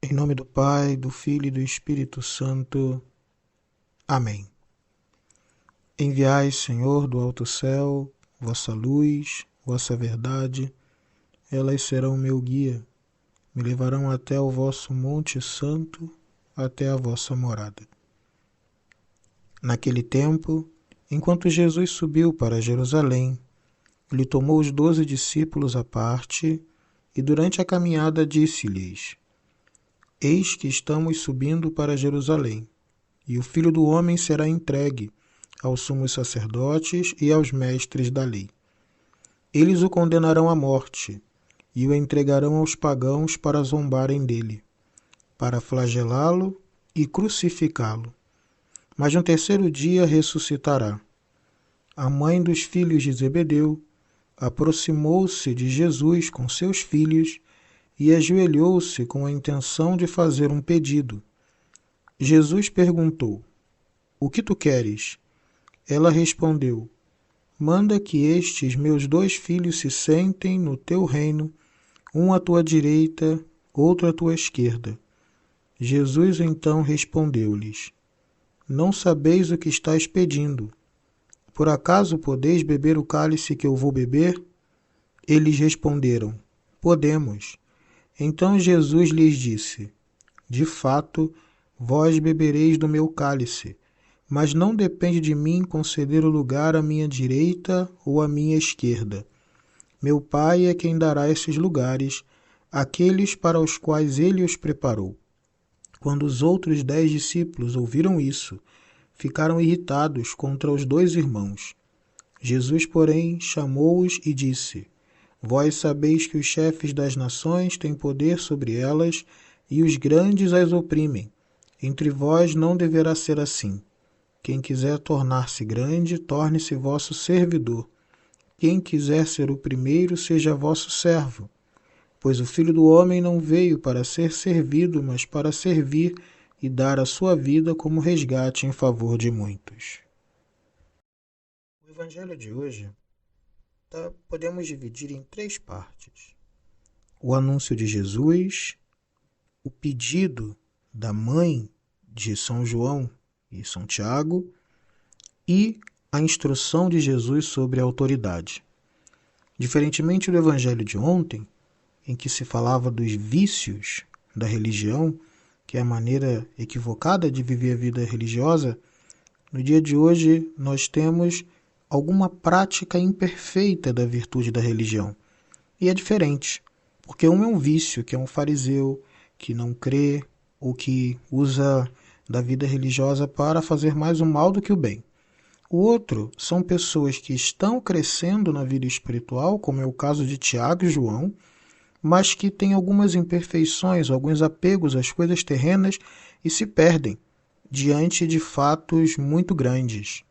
Em nome do Pai, do Filho e do Espírito Santo. Amém. Enviai, Senhor, do alto céu, vossa luz, vossa verdade, elas serão meu guia, me levarão até o vosso monte santo, até a vossa morada. Naquele tempo, enquanto Jesus subiu para Jerusalém, ele tomou os 12 discípulos à parte e durante a caminhada disse-lhes: Eis que estamos subindo para Jerusalém, e o Filho do Homem será entregue aos sumos sacerdotes e aos mestres da lei. Eles o condenarão à morte e o entregarão aos pagãos para zombarem dele, para flagelá-lo e crucificá-lo. Mas no terceiro dia ressuscitará. A mãe dos filhos de Zebedeu aproximou-se de Jesus com seus filhos e ajoelhou-se com a intenção de fazer um pedido. Jesus perguntou: O que tu queres? Ela respondeu: Manda que estes meus 2 filhos se sentem no teu reino, um à tua direita, outro à tua esquerda. Jesus então respondeu-lhes: Não sabeis o que estáis pedindo. Por acaso podeis beber o cálice que eu vou beber? Eles responderam: Podemos. Então Jesus lhes disse: De fato, vós bebereis do meu cálice, mas não depende de mim conceder o lugar à minha direita ou à minha esquerda. Meu Pai é quem dará esses lugares, àqueles para os quais ele os preparou. Quando os outros 10 discípulos ouviram isso, ficaram irritados contra os 2 irmãos. Jesus, porém, chamou-os e disse: Vós sabeis que os chefes das nações têm poder sobre elas e os grandes as oprimem. Entre vós não deverá ser assim. Quem quiser tornar-se grande, torne-se vosso servidor. Quem quiser ser o primeiro, seja vosso servo. Pois o Filho do Homem não veio para ser servido, mas para servir e dar a sua vida como resgate em favor de muitos. O Evangelho de hoje podemos dividir em 3 partes. O anúncio de Jesus, o pedido da mãe de São João e São Tiago e a instrução de Jesus sobre a autoridade. Diferentemente do Evangelho de ontem, em que se falava dos vícios da religião, que é a maneira equivocada de viver a vida religiosa, no dia de hoje nós temos alguma prática imperfeita da virtude da religião. E é diferente, porque um é um vício, que é um fariseu, que não crê ou que usa da vida religiosa para fazer mais o mal do que o bem. O outro são pessoas que estão crescendo na vida espiritual, como é o caso de Tiago e João, mas que têm algumas imperfeições, alguns apegos às coisas terrenas e se perdem diante de fatos muito grandes.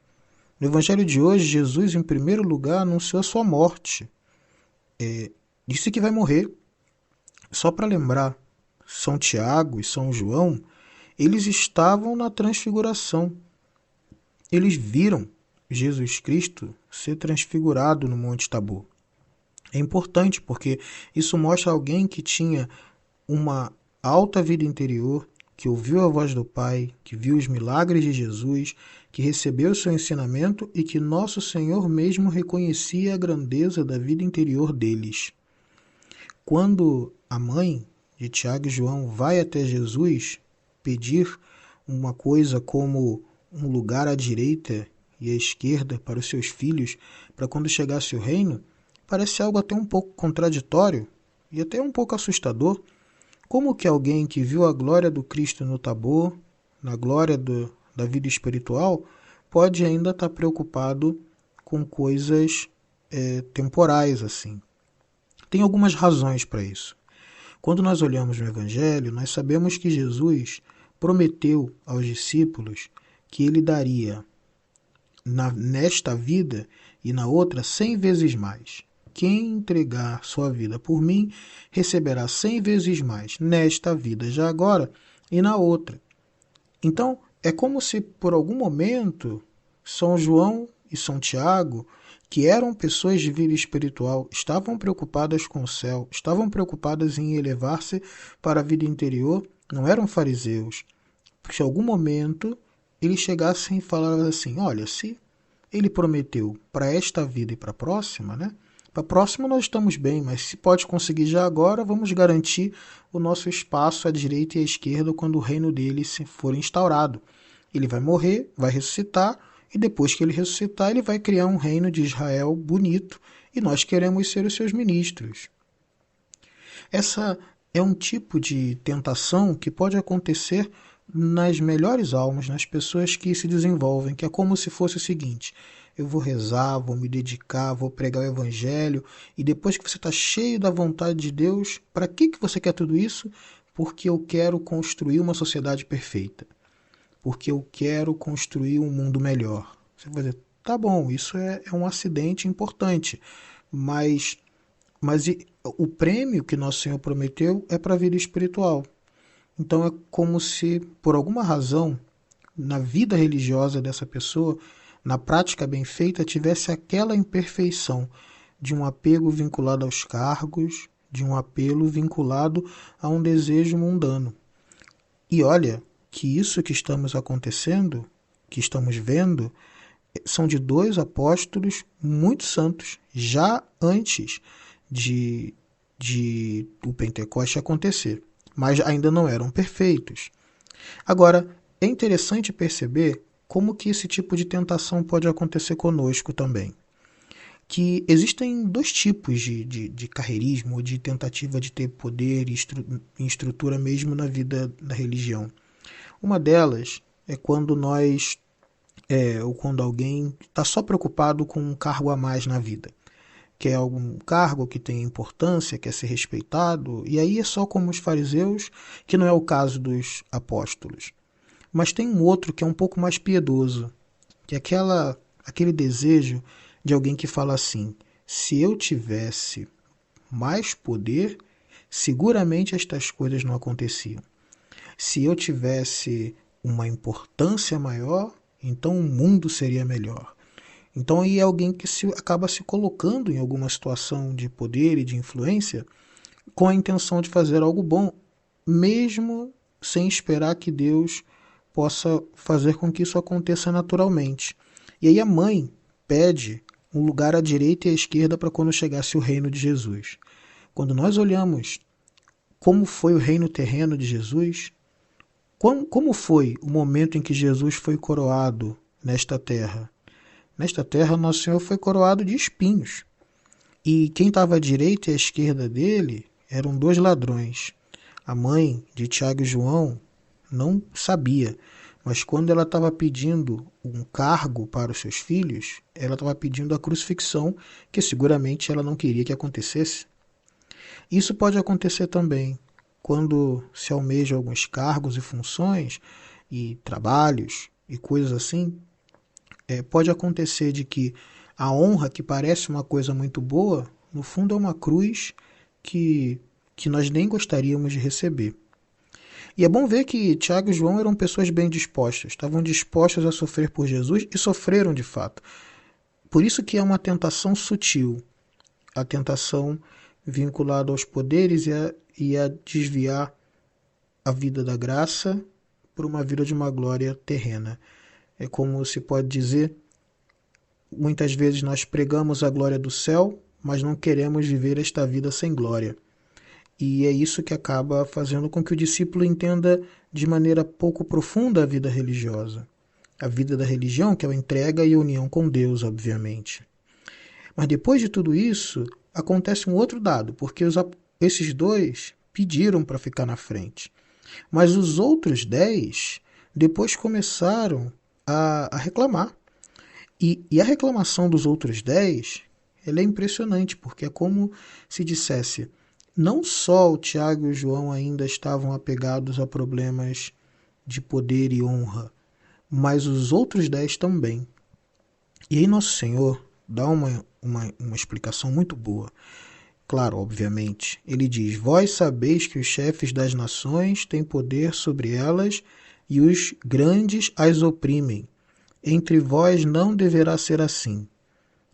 No Evangelho de hoje, Jesus, em primeiro lugar, anunciou a sua morte. Disse que vai morrer. Só para lembrar, São Tiago e São João, eles estavam na transfiguração. Eles viram Jesus Cristo ser transfigurado no Monte Tabor. É importante porque isso mostra alguém que tinha uma alta vida interior, que ouviu a voz do Pai, que viu os milagres de Jesus, que recebeu o seu ensinamento e que nosso Senhor mesmo reconhecia a grandeza da vida interior deles. Quando a mãe de Tiago e João vai até Jesus pedir uma coisa como um lugar à direita e à esquerda para os seus filhos, para quando chegasse o reino, parece algo até um pouco contraditório e até um pouco assustador. Como que alguém que viu a glória do Cristo no Tabor, na glória da vida espiritual, pode ainda estar preocupado com coisas temporais assim? Tem algumas razões para isso. Quando nós olhamos no Evangelho, nós sabemos que Jesus prometeu aos discípulos que ele daria nesta vida e na outra 100 vezes mais. Quem entregar sua vida por mim receberá 100 vezes mais nesta vida já agora e na outra. Então, é como se por algum momento São João e São Tiago que eram pessoas de vida espiritual, estavam preocupadas com o céu, estavam preocupadas em elevar-se para a vida interior, não eram fariseus. Porque se em algum momento eles chegassem e falassem assim, olha, se ele prometeu para esta vida e para a próxima, né? Para a próxima nós estamos bem, mas se pode conseguir já agora, vamos garantir o nosso espaço à direita e à esquerda quando o reino dele for instaurado. Ele vai morrer, vai ressuscitar, e depois que ele ressuscitar, ele vai criar um reino de Israel bonito, e nós queremos ser os seus ministros. Essa é um tipo de tentação que pode acontecer nas melhores almas, nas pessoas que se desenvolvem, que é como se fosse o seguinte: eu vou rezar, vou me dedicar, vou pregar o evangelho, e depois que você está cheio da vontade de Deus, para que você quer tudo isso? Porque eu quero construir uma sociedade perfeita. Porque eu quero construir um mundo melhor. Você vai dizer, tá bom, isso é um acidente importante, mas o prêmio que Nosso Senhor prometeu é para a vida espiritual. Então é como se, por alguma razão, na vida religiosa dessa pessoa, na prática bem feita, tivesse aquela imperfeição de um apego vinculado aos cargos, de um apelo vinculado a um desejo mundano. E olha que isso que estamos acontecendo, que estamos vendo, são de dois apóstolos muito santos, já antes de o Pentecoste acontecer, mas ainda não eram perfeitos. Agora, é interessante perceber como que esse tipo de tentação pode acontecer conosco também. Que existem dois tipos de carreirismo, de tentativa de ter poder e estrutura mesmo na vida da religião. Uma delas é quando ou quando alguém está só preocupado com um cargo a mais na vida. Quer algum cargo que tenha importância, quer ser respeitado, e aí é só como os fariseus, que não é o caso dos apóstolos. Mas tem um outro que é um pouco mais piedoso, que é aquele desejo de alguém que fala assim, se eu tivesse mais poder, seguramente estas coisas não aconteciam. Se eu tivesse uma importância maior, então o mundo seria melhor. Então aí é alguém que acaba se colocando em alguma situação de poder e de influência com a intenção de fazer algo bom, mesmo sem esperar que Deus possa fazer com que isso aconteça naturalmente. E aí a mãe pede um lugar à direita e à esquerda para quando chegasse o reino de Jesus. Quando nós olhamos como foi o reino terreno de Jesus, como foi o momento em que Jesus foi coroado nesta terra? Nesta terra, Nosso Senhor foi coroado de espinhos. E quem estava à direita e à esquerda dele eram dois ladrões. A mãe de Tiago e João não sabia, mas quando ela estava pedindo um cargo para os seus filhos, ela estava pedindo a crucifixão, que seguramente ela não queria que acontecesse. Isso pode acontecer também quando se almeja alguns cargos e funções e trabalhos e coisas assim. Pode acontecer de que a honra, que parece uma coisa muito boa, no fundo é uma cruz que nós nem gostaríamos de receber. E é bom ver que Tiago e João eram pessoas bem dispostas, estavam dispostas a sofrer por Jesus e sofreram de fato. Por isso que é uma tentação sutil, a tentação vinculada aos poderes e a desviar a vida da graça por uma vida de uma glória terrena. É como se pode dizer, muitas vezes nós pregamos a glória do céu, mas não queremos viver esta vida sem glória. E é isso que acaba fazendo com que o discípulo entenda de maneira pouco profunda a vida religiosa. A vida da religião, que é a entrega e a união com Deus, obviamente. Mas depois de tudo isso, acontece um outro dado, porque esses dois pediram para ficar na frente. Mas os outros 10 depois começaram a reclamar. E a reclamação dos outros 10 ela é impressionante, porque é como se dissesse, não só o Tiago e o João ainda estavam apegados a problemas de poder e honra, mas os outros 10 também. E aí Nosso Senhor dá uma explicação muito boa. Claro, obviamente, ele diz, vós sabeis que os chefes das nações têm poder sobre elas e os grandes as oprimem. Entre vós não deverá ser assim.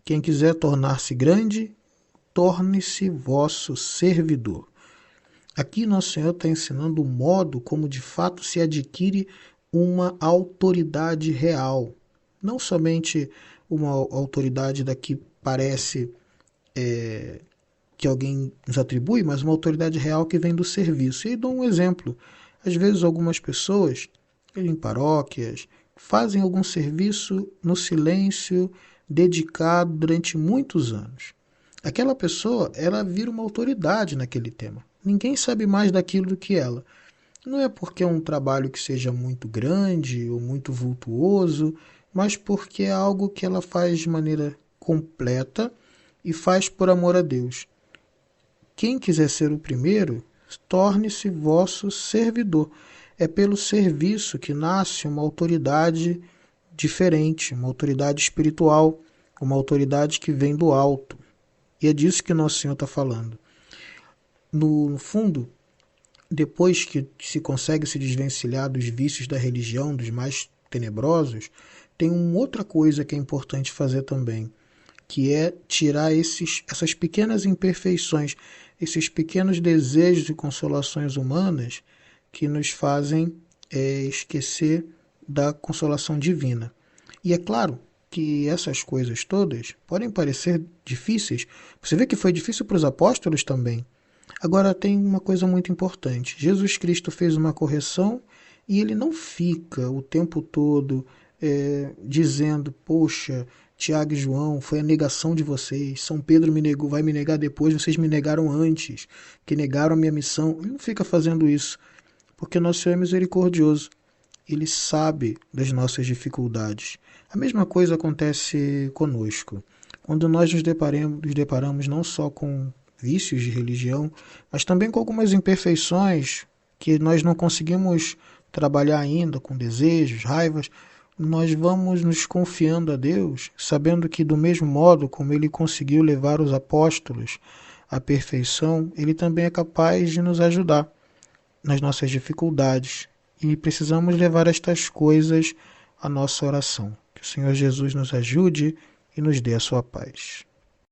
Quem quiser tornar-se grande, torne-se vosso servidor. Aqui Nosso Senhor está ensinando o modo como de fato se adquire uma autoridade real. Não somente uma autoridade da que parece que alguém nos atribui, mas uma autoridade real que vem do serviço. E aí dou um exemplo. Às vezes algumas pessoas, em paróquias, fazem algum serviço no silêncio, dedicado durante muitos anos. Aquela pessoa, ela vira uma autoridade naquele tema. Ninguém sabe mais daquilo do que ela. Não é porque é um trabalho que seja muito grande ou muito vultuoso, mas porque é algo que ela faz de maneira completa e faz por amor a Deus. Quem quiser ser o primeiro, torne-se vosso servidor. É pelo serviço que nasce uma autoridade diferente, uma autoridade espiritual, uma autoridade que vem do alto. E é disso que Nosso Senhor está falando. No fundo, depois que se consegue se desvencilhar dos vícios da religião, dos mais tenebrosos, tem uma outra coisa que é importante fazer também, que é tirar essas pequenas imperfeições, esses pequenos desejos e consolações humanas que nos fazem esquecer da consolação divina. E é claro que essas coisas todas podem parecer difíceis. Você vê que foi difícil para os apóstolos também. Agora tem uma coisa muito importante. Jesus Cristo fez uma correção e ele não fica o tempo todo dizendo, poxa, Tiago e João, foi a negação de vocês, São Pedro vai me negar depois, vocês me negaram antes, que negaram a minha missão. Ele não fica fazendo isso, porque Nosso Senhor é misericordioso. Ele sabe das nossas dificuldades. A mesma coisa acontece conosco. Quando nós nos deparamos não só com vícios de religião, mas também com algumas imperfeições que nós não conseguimos trabalhar ainda, com desejos, raivas, nós vamos nos confiando a Deus, sabendo que do mesmo modo como Ele conseguiu levar os apóstolos à perfeição, Ele também é capaz de nos ajudar nas nossas dificuldades. E precisamos levar estas coisas à nossa oração. Que o Senhor Jesus nos ajude e nos dê a sua paz.